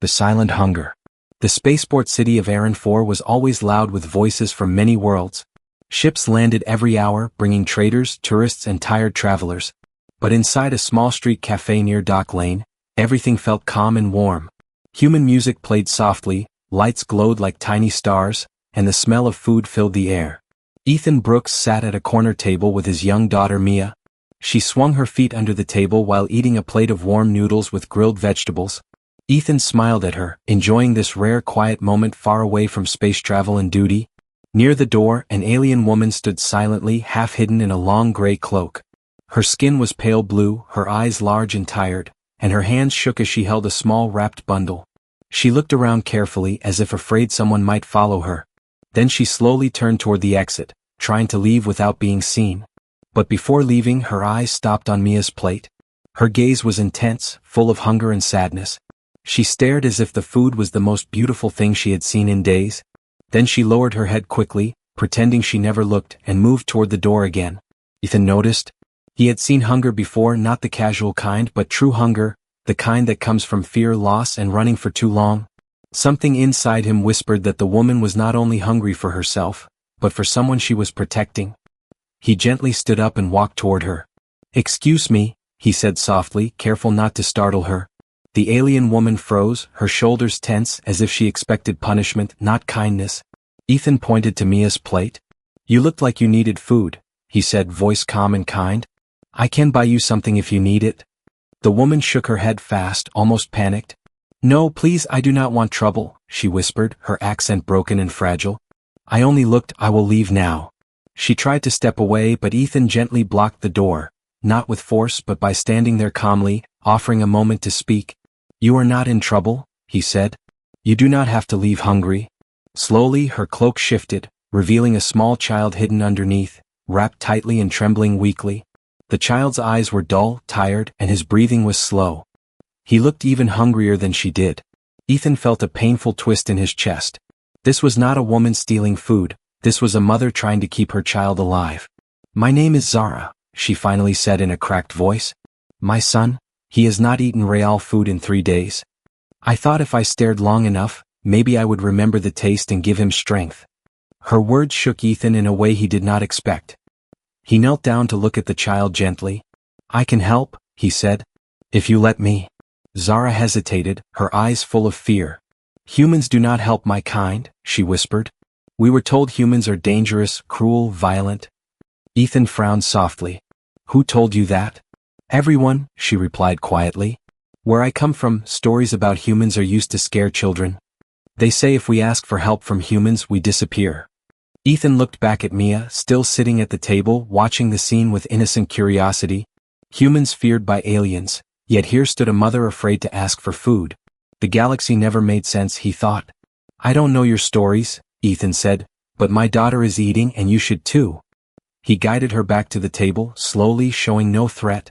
the silent hunger. The spaceport city of Aaron 4 was always loud with voices from many worlds. Ships landed every hour, bringing traders, tourists, and tired travelers. But inside a small street cafe near Dock Lane, everything felt calm and warm. Human music played softly, lights glowed like tiny stars, and the smell of food filled the air. Ethan Brooks sat at a corner table with his young daughter Mia. She swung her feet under the table while eating a plate of warm noodles with grilled vegetables. Ethan smiled at her, enjoying this rare quiet moment far away from space travel and duty. Near the door, an alien woman stood silently, half hidden in a long gray cloak. Her skin was pale blue, her eyes large and tired, and her hands shook as she held a small wrapped bundle. She looked around carefully as if afraid someone might follow her. Then she slowly turned toward the exit, trying to leave without being seen. But before leaving, her eyes stopped on Mia's plate. Her gaze was intense, full of hunger and sadness. She stared as if the food was the most beautiful thing she had seen in days. Then she lowered her head quickly, pretending she never looked, and moved toward the door again. Ethan noticed. He had seen hunger before, not the casual kind, but true hunger, the kind that comes from fear, loss, and running for too long. Something inside him whispered that the woman was not only hungry for herself, but for someone she was protecting. He gently stood up and walked toward her. "Excuse me," he said softly, careful not to startle her. The alien woman froze, her shoulders tense as if she expected punishment, not kindness. Ethan pointed to Mia's plate. "You looked like you needed food," he said, voice calm and kind. "I can buy you something if you need it." The woman shook her head fast, almost panicked. "No, please, I do not want trouble," she whispered, her accent broken and fragile. "I only looked. I will leave now." She tried to step away, but Ethan gently blocked the door, not with force but by standing there calmly, offering a moment to speak. "You are not in trouble," he said. "You do not have to leave hungry." Slowly, her cloak shifted, revealing a small child hidden underneath, wrapped tightly and trembling weakly. The child's eyes were dull, tired, and his breathing was slow. He looked even hungrier than she did. Ethan felt a painful twist in his chest. This was not a woman stealing food, this was a mother trying to keep her child alive. "My name is Zara," she finally said in a cracked voice. "My son, he has not eaten real food in 3 days. I thought if I stared long enough, maybe I would remember the taste and give him strength." Her words shook Ethan in a way he did not expect. He knelt down to look at the child gently. "I can help," he said. "If you let me." Zara hesitated, her eyes full of fear. "Humans do not help my kind," she whispered. "We were told humans are dangerous, cruel, violent." Ethan frowned softly. "Who told you that?" "Everyone," she replied quietly. "Where I come from, stories about humans are used to scare children. They say if we ask for help from humans, we disappear." Ethan looked back at Mia, still sitting at the table, watching the scene with innocent curiosity. Humans feared by aliens, yet here stood a mother afraid to ask for food. The galaxy never made sense, he thought. "I don't know your stories," Ethan said, "but my daughter is eating and you should too." He guided her back to the table, slowly, showing no threat.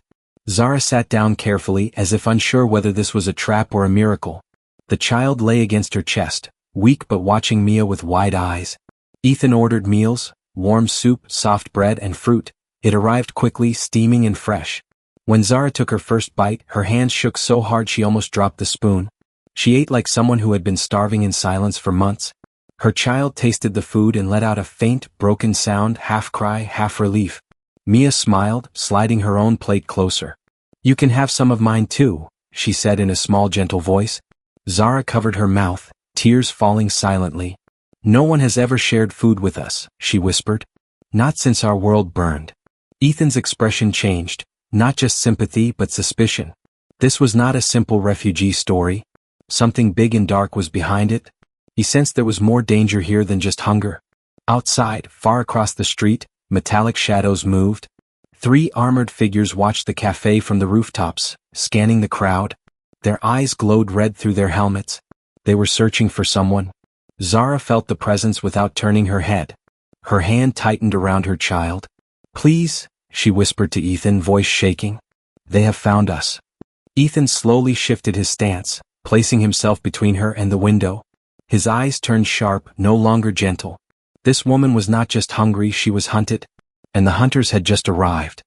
Zara sat down carefully, as if unsure whether this was a trap or a miracle. The child lay against her chest, weak but watching Mia with wide eyes. Ethan ordered meals, warm soup, soft bread, and fruit. It arrived quickly, steaming and fresh. When Zara took her first bite, her hands shook so hard she almost dropped the spoon. She ate like someone who had been starving in silence for months. Her child tasted the food and let out a faint, broken sound, half cry, half relief. Mia smiled, sliding her own plate closer. "You can have some of mine too," she said in a small gentle voice. Zara covered her mouth, tears falling silently. "No one has ever shared food with us," she whispered. "Not since our world burned." Ethan's expression changed, not just sympathy but suspicion. This was not a simple refugee story. Something big and dark was behind it. He sensed there was more danger here than just hunger. Outside, far across the street, metallic shadows moved. 3 armored figures watched the cafe from the rooftops, scanning the crowd. Their eyes glowed red through their helmets. They were searching for someone. Zara felt the presence without turning her head. Her hand tightened around her child. "Please," she whispered to Ethan, voice shaking. "They have found us." Ethan slowly shifted his stance, placing himself between her and the window. His eyes turned sharp, no longer gentle. This woman was not just hungry, she was hunted. And the hunters had just arrived.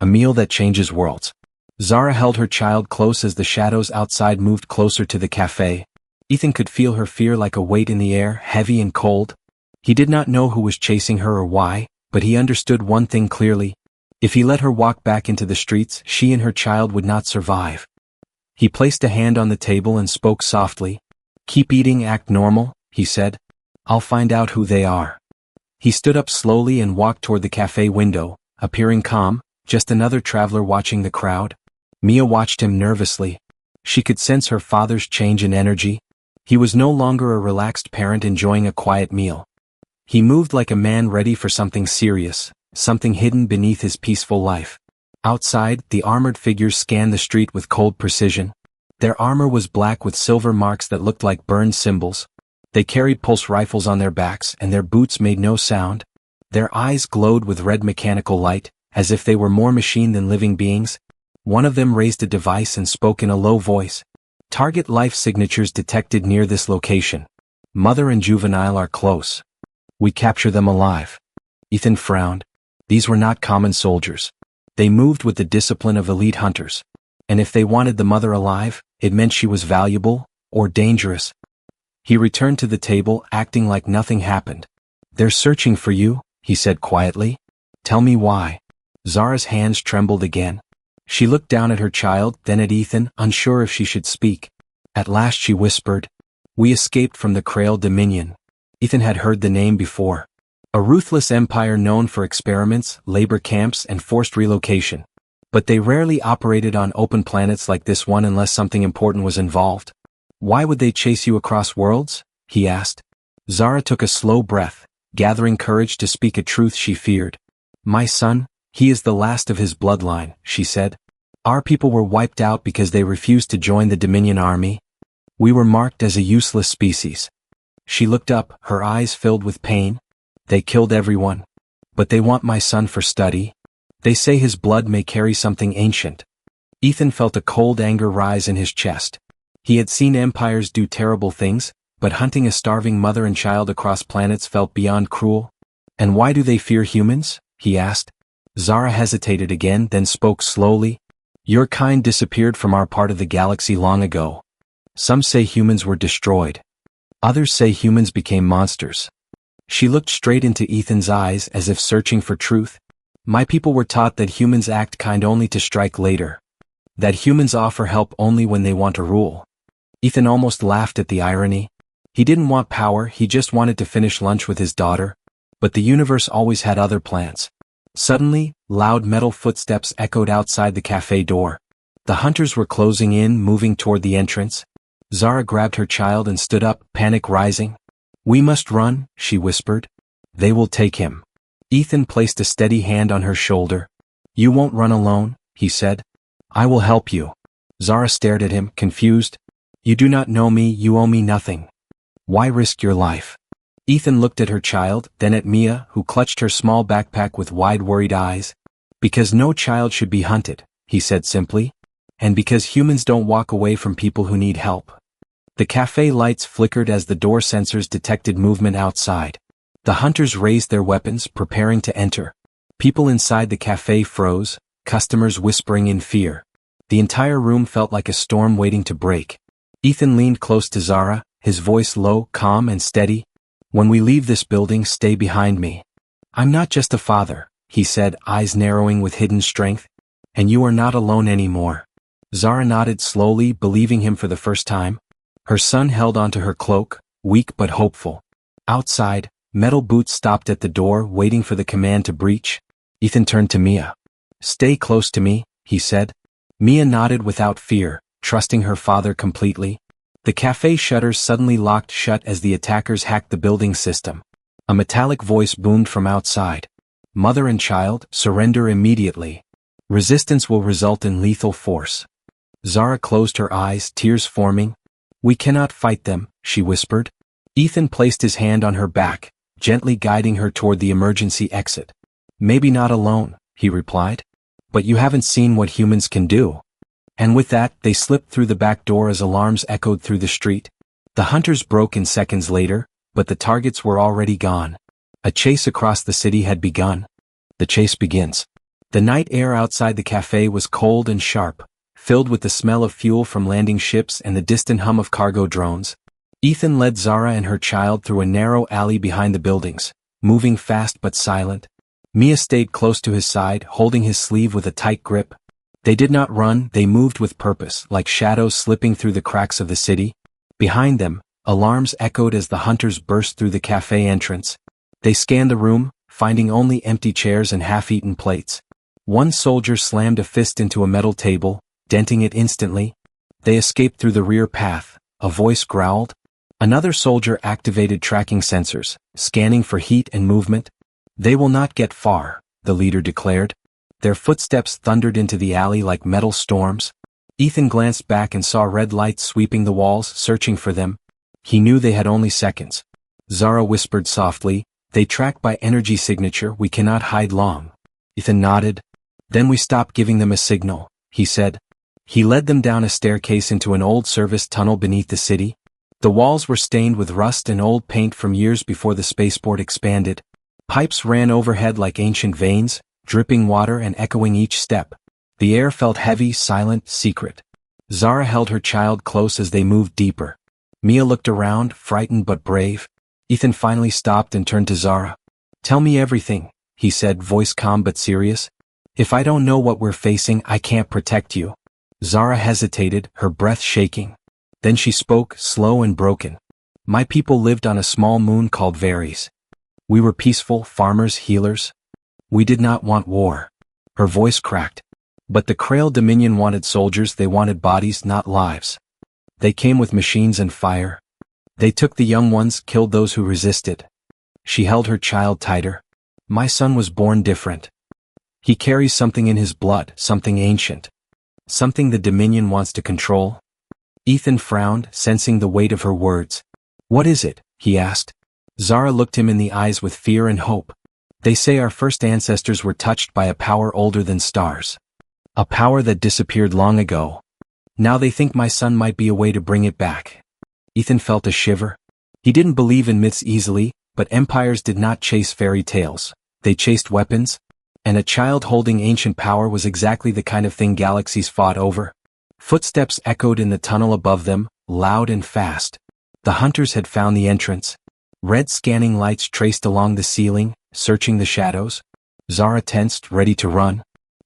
A meal that changes worlds. Zara held her child close as the shadows outside moved closer to the cafe. Ethan could feel her fear like a weight in the air, heavy and cold. He did not know who was chasing her or why, but he understood one thing clearly. If he let her walk back into the streets, she and her child would not survive. He placed a hand on the table and spoke softly. "Keep eating, act normal," he said. "I'll find out who they are." He stood up slowly and walked toward the cafe window, appearing calm, just another traveler watching the crowd. Mia watched him nervously. She could sense her father's change in energy. He was no longer a relaxed parent enjoying a quiet meal. He moved like a man ready for something serious, something hidden beneath his peaceful life. Outside, the armored figures scanned the street with cold precision. Their armor was black with silver marks that looked like burned symbols. They carried pulse rifles on their backs and their boots made no sound. Their eyes glowed with red mechanical light, as if they were more machine than living beings. One of them raised a device and spoke in a low voice. "Target life signatures detected near this location. Mother and juvenile are close. We capture them alive." Ethan frowned. These were not common soldiers. They moved with the discipline of elite hunters. And if they wanted the mother alive, it meant she was valuable, or dangerous. He returned to the table, acting like nothing happened. "They're searching for you," he said quietly. "Tell me why." Zara's hands trembled again. She looked down at her child, then at Ethan, unsure if she should speak. At last she whispered, "We escaped from the Krail Dominion." Ethan had heard the name before. A ruthless empire known for experiments, labor camps, and forced relocation. But they rarely operated on open planets like this one unless something important was involved. "Why would they chase you across worlds?" he asked. Zara took a slow breath, gathering courage to speak a truth she feared. "My son, he is the last of his bloodline," she said. "Our people were wiped out because they refused to join the Dominion army. We were marked as a useless species." She looked up, her eyes filled with pain. "They killed everyone. But they want my son for study. They say his blood may carry something ancient." Ethan felt a cold anger rise in his chest. He had seen empires do terrible things, but hunting a starving mother and child across planets felt beyond cruel. "And why do they fear humans?" he asked. Zara hesitated again, then spoke slowly. "Your kind disappeared from our part of the galaxy long ago. Some say humans were destroyed. Others say humans became monsters." She looked straight into Ethan's eyes as if searching for truth. "My people were taught that humans act kind only to strike later. That humans offer help only when they want to rule." Ethan almost laughed at the irony. He didn't want power, he just wanted to finish lunch with his daughter. But the universe always had other plans. Suddenly, loud metal footsteps echoed outside the cafe door. The hunters were closing in, moving toward the entrance. Zara grabbed her child and stood up, panic rising. "We must run," she whispered. "They will take him." Ethan placed a steady hand on her shoulder. "You won't run alone," he said. "I will help you." Zara stared at him, confused. "You do not know me, you owe me nothing. Why risk your life?" Ethan looked at her child, then at Mia, who clutched her small backpack with wide worried eyes. "Because no child should be hunted," he said simply. "And because humans don't walk away from people who need help." The cafe lights flickered as the door sensors detected movement outside. The hunters raised their weapons, preparing to enter. People inside the cafe froze, customers whispering in fear. The entire room felt like a storm waiting to break. Ethan leaned close to Zara, his voice low, calm, and steady. "When we leave this building, stay behind me. I'm not just a father," he said, eyes narrowing with hidden strength. "And you are not alone anymore." Zara nodded slowly, believing him for the first time. Her son held onto her cloak, weak but hopeful. Outside, metal boots stopped at the door, waiting for the command to breach. Ethan turned to Mia. "Stay close to me," he said. Mia nodded without fear, trusting her father completely. The cafe shutters suddenly locked shut as the attackers hacked the building system. A metallic voice boomed from outside. "Mother and child, surrender immediately. Resistance will result in lethal force." Zara closed her eyes, tears forming. "We cannot fight them," she whispered. Ethan placed his hand on her back, gently guiding her toward the emergency exit. "Maybe not alone," he replied. "But you haven't seen what humans can do." And with that, they slipped through the back door as alarms echoed through the street. The hunters broke in seconds later, but the targets were already gone. A chase across the city had begun. The chase begins. The night air outside the cafe was cold and sharp, filled with the smell of fuel from landing ships and the distant hum of cargo drones. Ethan led Zara and her child through a narrow alley behind the buildings, moving fast but silent. Mia stayed close to his side, holding his sleeve with a tight grip. They did not run, they moved with purpose, like shadows slipping through the cracks of the city. Behind them, alarms echoed as the hunters burst through the cafe entrance. They scanned the room, finding only empty chairs and half-eaten plates. One soldier slammed a fist into a metal table, denting it instantly. They escaped through the rear path, a voice growled. Another soldier activated tracking sensors, scanning for heat and movement. They will not get far, the leader declared. Their footsteps thundered into the alley like metal storms. Ethan glanced back and saw red lights sweeping the walls, searching for them. He knew they had only seconds. Zara whispered softly, "They track by energy signature, we cannot hide long." Ethan nodded. "Then we stop giving them a signal," he said. He led them down a staircase into an old service tunnel beneath the city. The walls were stained with rust and old paint from years before the spaceport expanded. Pipes ran overhead like ancient veins, dripping water and echoing each step. The air felt heavy, silent, secret. Zara held her child close as they moved deeper. Mia looked around, frightened but brave. Ethan finally stopped and turned to Zara. "Tell me everything," he said, voice calm but serious. "If I don't know what we're facing, I can't protect you." Zara hesitated, her breath shaking. Then she spoke, slow and broken. "My people lived on a small moon called Varys. We were peaceful, farmers, healers. We did not want war." Her voice cracked. "But the Krail Dominion wanted soldiers, they wanted bodies, not lives. They came with machines and fire. They took the young ones, killed those who resisted." She held her child tighter. "My son was born different. He carries something in his blood, something ancient. Something the Dominion wants to control." Ethan frowned, sensing the weight of her words. "What is it?" he asked. Zara looked him in the eyes with fear and hope. "They say our first ancestors were touched by a power older than stars. A power that disappeared long ago. Now they think my son might be a way to bring it back." Ethan felt a shiver. He didn't believe in myths easily, but empires did not chase fairy tales. They chased weapons. And a child holding ancient power was exactly the kind of thing galaxies fought over. Footsteps echoed in the tunnel above them, loud and fast. The hunters had found the entrance. Red scanning lights traced along the ceiling, searching the shadows. Zara tensed, ready to run.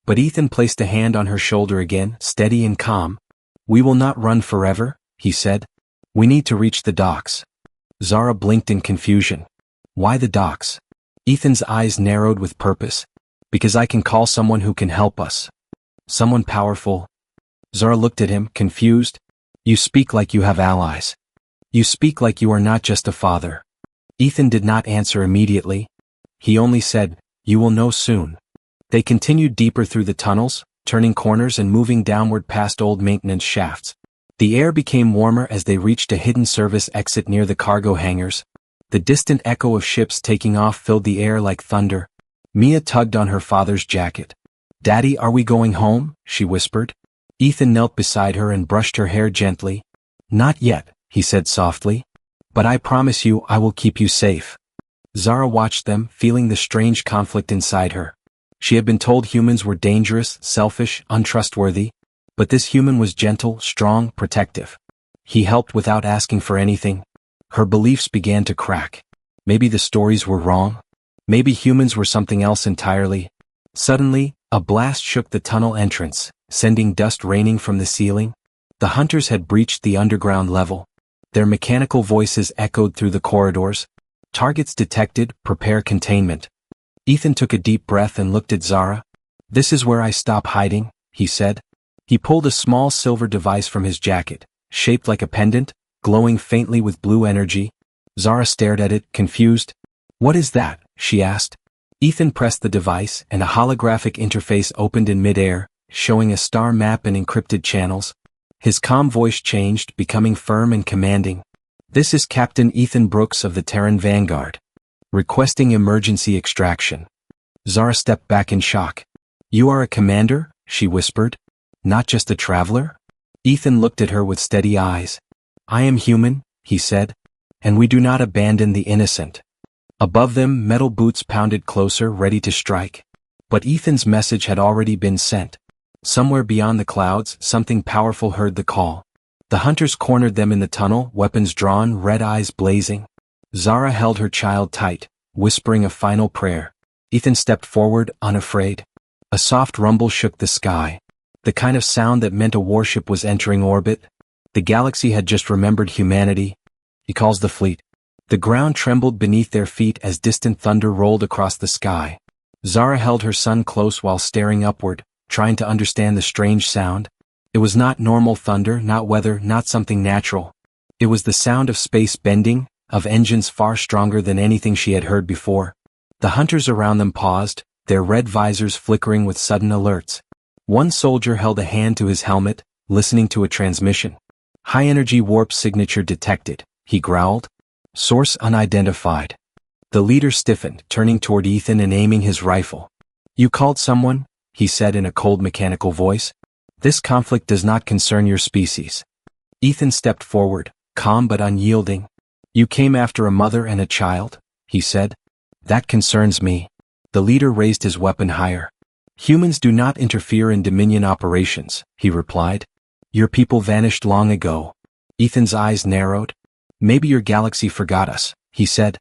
But Ethan placed a hand on her shoulder again, steady and calm. "We will not run forever," he said. "We need to reach the docks." Zara blinked in confusion. "Why the docks?" Ethan's eyes narrowed with purpose. "Because I can call someone who can help us. Someone powerful." Zara looked at him, confused. "You speak like you have allies. You speak like you are not just a father." Ethan did not answer immediately. He only said, "You will know soon." They continued deeper through the tunnels, turning corners and moving downward past old maintenance shafts. The air became warmer as they reached a hidden service exit near the cargo hangars. The distant echo of ships taking off filled the air like thunder. Mia tugged on her father's jacket. "Daddy, are we going home?" she whispered. Ethan knelt beside her and brushed her hair gently. "Not yet," he said softly. "But I promise you I will keep you safe." Zara watched them, feeling the strange conflict inside her. She had been told humans were dangerous, selfish, untrustworthy. But this human was gentle, strong, protective. He helped without asking for anything. Her beliefs began to crack. Maybe the stories were wrong. Maybe humans were something else entirely. Suddenly, a blast shook the tunnel entrance, sending dust raining from the ceiling. The hunters had breached the underground level. Their mechanical voices echoed through the corridors. "Targets detected, prepare containment." Ethan took a deep breath and looked at Zara. "This is where I stop hiding," he said. He pulled a small silver device from his jacket, shaped like a pendant, glowing faintly with blue energy. Zara stared at it, confused. "What is that?" she asked. Ethan pressed the device, and a holographic interface opened in midair, showing a star map and encrypted channels. His calm voice changed, becoming firm and commanding. "This is Captain Ethan Brooks of the Terran Vanguard. Requesting emergency extraction." Zara stepped back in shock. "You are a commander?" she whispered. "Not just a traveler?" Ethan looked at her with steady eyes. "I am human," he said. "And we do not abandon the innocent." Above them, metal boots pounded closer, ready to strike. But Ethan's message had already been sent. Somewhere beyond the clouds, something powerful heard the call. The hunters cornered them in the tunnel, weapons drawn, red eyes blazing. Zara held her child tight, whispering a final prayer. Ethan stepped forward, unafraid. A soft rumble shook the sky. The kind of sound that meant a warship was entering orbit. The galaxy had just remembered humanity. He calls the fleet. The ground trembled beneath their feet as distant thunder rolled across the sky. Zara held her son close while staring upward, trying to understand the strange sound. It was not normal thunder, not weather, not something natural. It was the sound of space bending, of engines far stronger than anything she had heard before. The hunters around them paused, their red visors flickering with sudden alerts. One soldier held a hand to his helmet, listening to a transmission. High-energy warp signature detected, he growled. Source unidentified. The leader stiffened, turning toward Ethan and aiming his rifle. You called someone? He said in a cold mechanical voice. This conflict does not concern your species. Ethan stepped forward, calm but unyielding. You came after a mother and a child, he said. That concerns me. The leader raised his weapon higher. Humans do not interfere in Dominion operations, he replied. Your people vanished long ago. Ethan's eyes narrowed. Maybe your galaxy forgot us, he said.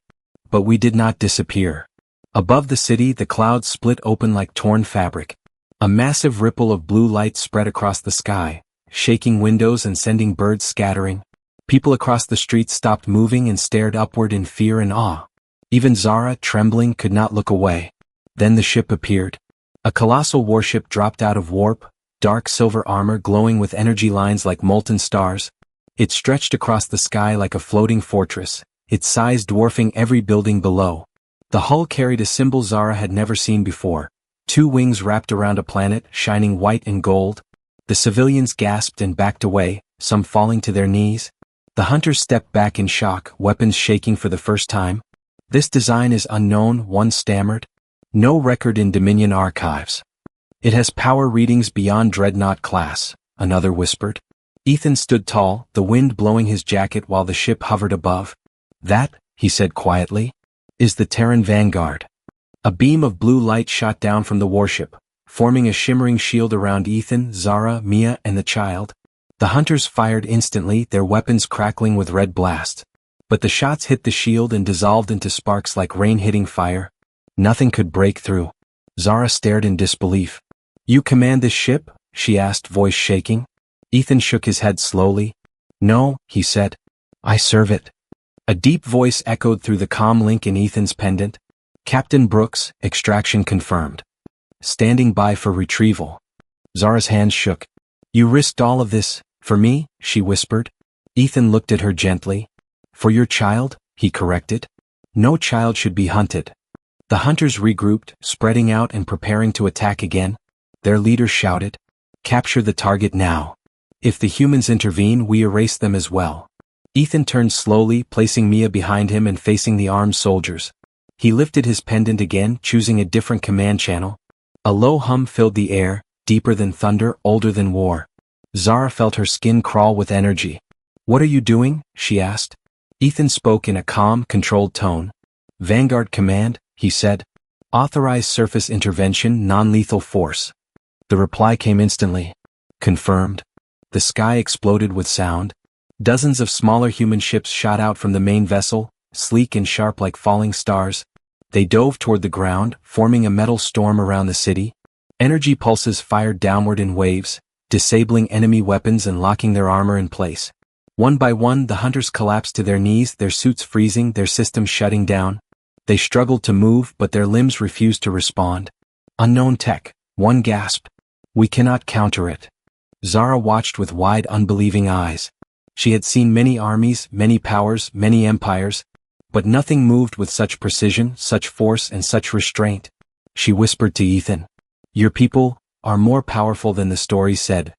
But we did not disappear. Above the city, the clouds split open like torn fabric. A massive ripple of blue light spread across the sky, shaking windows and sending birds scattering. People across the street stopped moving and stared upward in fear and awe. Even Zara, trembling, could not look away. Then the ship appeared. A colossal warship dropped out of warp, dark silver armor glowing with energy lines like molten stars. It stretched across the sky like a floating fortress, its size dwarfing every building below. The hull carried a symbol Zara had never seen before. 2 wings wrapped around a planet, shining white and gold. The civilians gasped and backed away, some falling to their knees. The hunters stepped back in shock, weapons shaking for the first time. This design is unknown, one stammered. No record in Dominion archives. It has power readings beyond Dreadnought class, another whispered. Ethan stood tall, the wind blowing his jacket while the ship hovered above. That, he said quietly, is the Terran Vanguard. A beam of blue light shot down from the warship, forming a shimmering shield around Ethan, Zara, Mia, and the child. The hunters fired instantly, their weapons crackling with red blasts. But the shots hit the shield and dissolved into sparks like rain hitting fire. Nothing could break through. Zara stared in disbelief. You command this ship? She asked, voice shaking. Ethan shook his head slowly. No, he said. I serve it. A deep voice echoed through the comm link in Ethan's pendant. Captain Brooks, extraction confirmed. Standing by for retrieval. Zara's hands shook. You risked all of this, for me, she whispered. Ethan looked at her gently. For your child, he corrected. No child should be hunted. The hunters regrouped, spreading out and preparing to attack again. Their leader shouted. Capture the target now. If the humans intervene, we erase them as well. Ethan turned slowly, placing Mia behind him and facing the armed soldiers. He lifted his pendant again, choosing a different command channel. A low hum filled the air, deeper than thunder, older than war. Zara felt her skin crawl with energy. What are you doing? She asked. Ethan spoke in a calm, controlled tone. Vanguard Command, he said. Authorize surface intervention, non-lethal force. The reply came instantly. Confirmed. The sky exploded with sound. Dozens of smaller human ships shot out from the main vessel, sleek and sharp like falling stars. They dove toward the ground, forming a metal storm around the city. Energy pulses fired downward in waves, disabling enemy weapons and locking their armor in place. One by one, the hunters collapsed to their knees, their suits freezing, their systems shutting down. They struggled to move, but their limbs refused to respond. Unknown tech, one gasped. We cannot counter it. Zara watched with wide, unbelieving eyes. She had seen many armies, many powers, many empires, but nothing moved with such precision, such force, and such restraint. She whispered to Ethan. Your people are more powerful than the story said.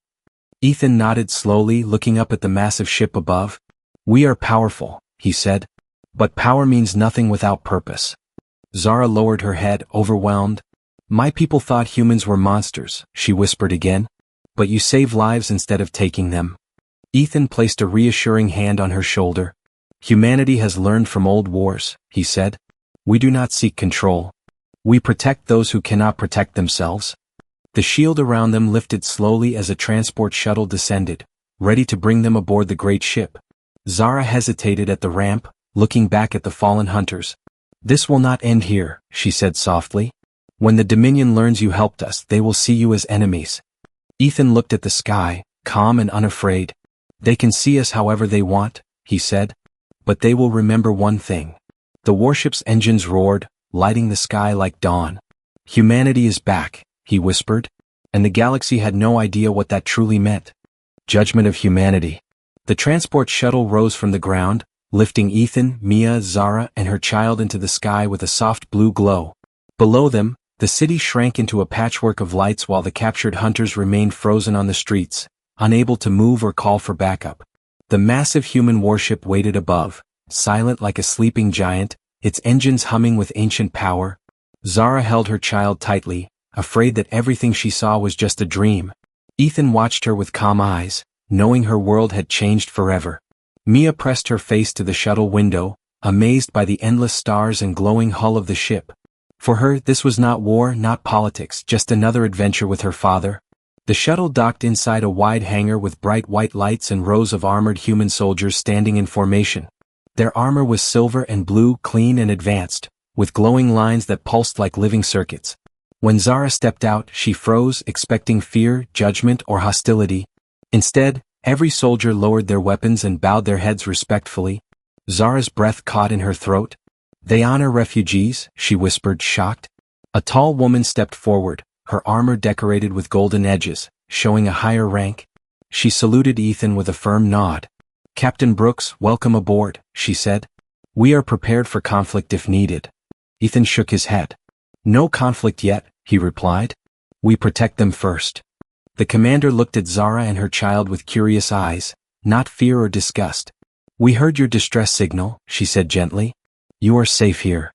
Ethan nodded slowly, looking up at the massive ship above. We are powerful, he said. But power means nothing without purpose. Zara lowered her head, overwhelmed. My people thought humans were monsters, she whispered again. But you save lives instead of taking them. Ethan placed a reassuring hand on her shoulder. Humanity has learned from old wars, he said. We do not seek control. We protect those who cannot protect themselves. The shield around them lifted slowly as a transport shuttle descended, ready to bring them aboard the great ship. Zara hesitated at the ramp, looking back at the fallen hunters. "This will not end here," she said softly. "When the Dominion learns you helped us, they will see you as enemies." Ethan looked at the sky, calm and unafraid. "They can see us however they want," he said. "But they will remember one thing." The warship's engines roared, lighting the sky like dawn. "Humanity is back," he whispered. And the galaxy had no idea what that truly meant. Judgment of humanity. The transport shuttle rose from the ground, lifting Ethan, Mia, Zara, and her child into the sky with a soft blue glow. Below them, the city shrank into a patchwork of lights while the captured hunters remained frozen on the streets, unable to move or call for backup. The massive human warship waited above, silent like a sleeping giant, its engines humming with ancient power. Zara held her child tightly, afraid that everything she saw was just a dream. Ethan watched her with calm eyes, knowing her world had changed forever. Mia pressed her face to the shuttle window, amazed by the endless stars and glowing hull of the ship. For her, this was not war, not politics, just another adventure with her father. The shuttle docked inside a wide hangar with bright white lights and rows of armored human soldiers standing in formation. Their armor was silver and blue, clean and advanced, with glowing lines that pulsed like living circuits. When Zara stepped out, she froze, expecting fear, judgment, or hostility. Instead, every soldier lowered their weapons and bowed their heads respectfully. Zara's breath caught in her throat. "They honor refugees," she whispered, shocked. A tall woman stepped forward, her armor decorated with golden edges, showing a higher rank. She saluted Ethan with a firm nod. "Captain Brooks, welcome aboard," she said. "We are prepared for conflict if needed." Ethan shook his head. "No conflict yet," he replied. "We protect them first." The commander looked at Zara and her child with curious eyes, not fear or disgust. "We heard your distress signal," she said gently. "You are safe here."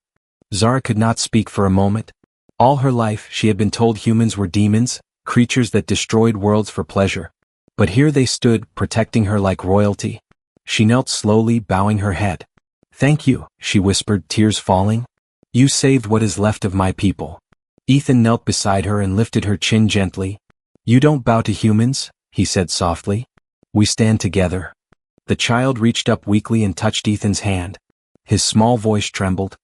Zara could not speak for a moment. All her life, she had been told humans were demons, creatures that destroyed worlds for pleasure. But here they stood, protecting her like royalty. She knelt slowly, bowing her head. "Thank you," she whispered, tears falling. "You saved what is left of my people." Ethan knelt beside her and lifted her chin gently. "You don't bow to humans," he said softly. "We stand together." The child reached up weakly and touched Ethan's hand. His small voice trembled.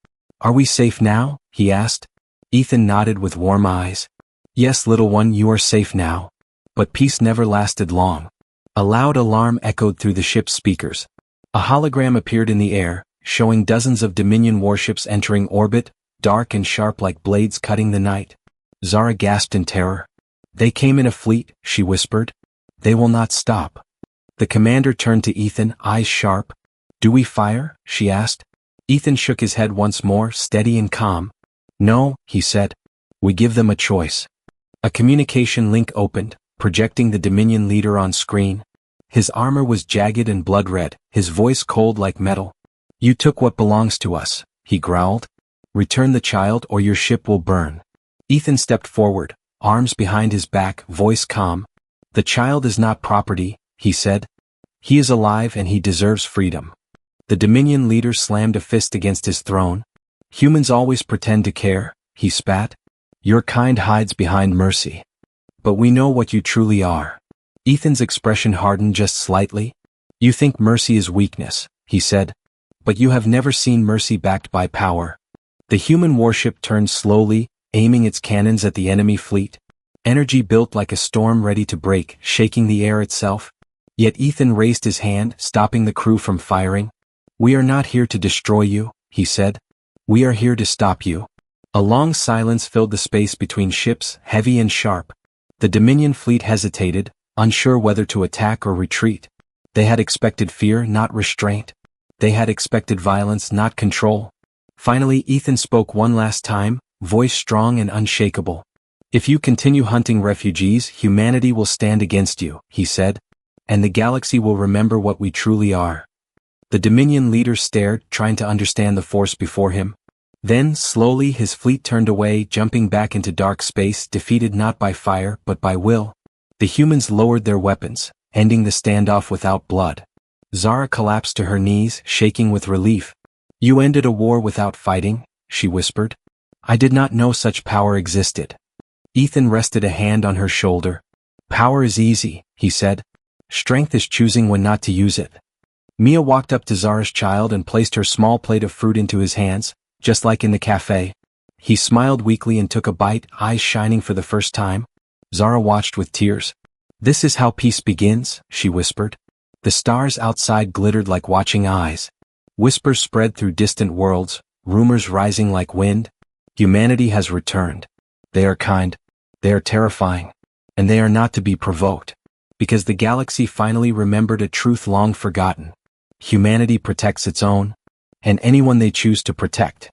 "Are we safe now?" he asked. Ethan nodded with warm eyes. "Yes, little one, you are safe now." But peace never lasted long. A loud alarm echoed through the ship's speakers. A hologram appeared in the air, showing dozens of Dominion warships entering orbit, dark and sharp like blades cutting the night. Zara gasped in terror. "They came in a fleet," she whispered. "They will not stop." The commander turned to Ethan, eyes sharp. "Do we fire?" she asked. Ethan shook his head once more, steady and calm. "No," he said. "We give them a choice." A communication link opened, projecting the Dominion leader on screen. His armor was jagged and blood-red, his voice cold like metal. "You took what belongs to us," he growled. "Return the child or your ship will burn." Ethan stepped forward, arms behind his back, voice calm. "The child is not property," he said. "He is alive and he deserves freedom." The Dominion leader slammed a fist against his throne. "Humans always pretend to care," he spat. "Your kind hides behind mercy. But we know what you truly are." Ethan's expression hardened just slightly. "You think mercy is weakness," he said. "But you have never seen mercy backed by power." The human warship turned slowly, aiming its cannons at the enemy fleet. Energy built like a storm ready to break, shaking the air itself. Yet Ethan raised his hand, stopping the crew from firing. "We are not here to destroy you," he said. "We are here to stop you." A long silence filled the space between ships, heavy and sharp. The Dominion fleet hesitated, unsure whether to attack or retreat. They had expected fear, not restraint. They had expected violence, not control. Finally, Ethan spoke one last time, voice strong and unshakable. "If you continue hunting refugees, humanity will stand against you," he said. "And the galaxy will remember what we truly are." The Dominion leader stared, trying to understand the force before him. Then, slowly, his fleet turned away, jumping back into dark space, defeated not by fire, but by will. The humans lowered their weapons, ending the standoff without blood. Zara collapsed to her knees, shaking with relief. "You ended a war without fighting," she whispered. "I did not know such power existed." Ethan rested a hand on her shoulder. "Power is easy," he said. Strength is choosing when not to use it. Mia walked up to Zara's child and placed her small plate of fruit into his hands, just like in the cafe. He smiled weakly and took a bite, eyes shining for the first time. Zara watched with tears. "This is how peace begins," she whispered. The stars outside glittered like watching eyes. Whispers spread through distant worlds, rumors rising like wind. Humanity has returned. They are kind. They are terrifying. And they are not to be provoked. Because the galaxy finally remembered a truth long forgotten. Humanity protects its own, and anyone they choose to protect.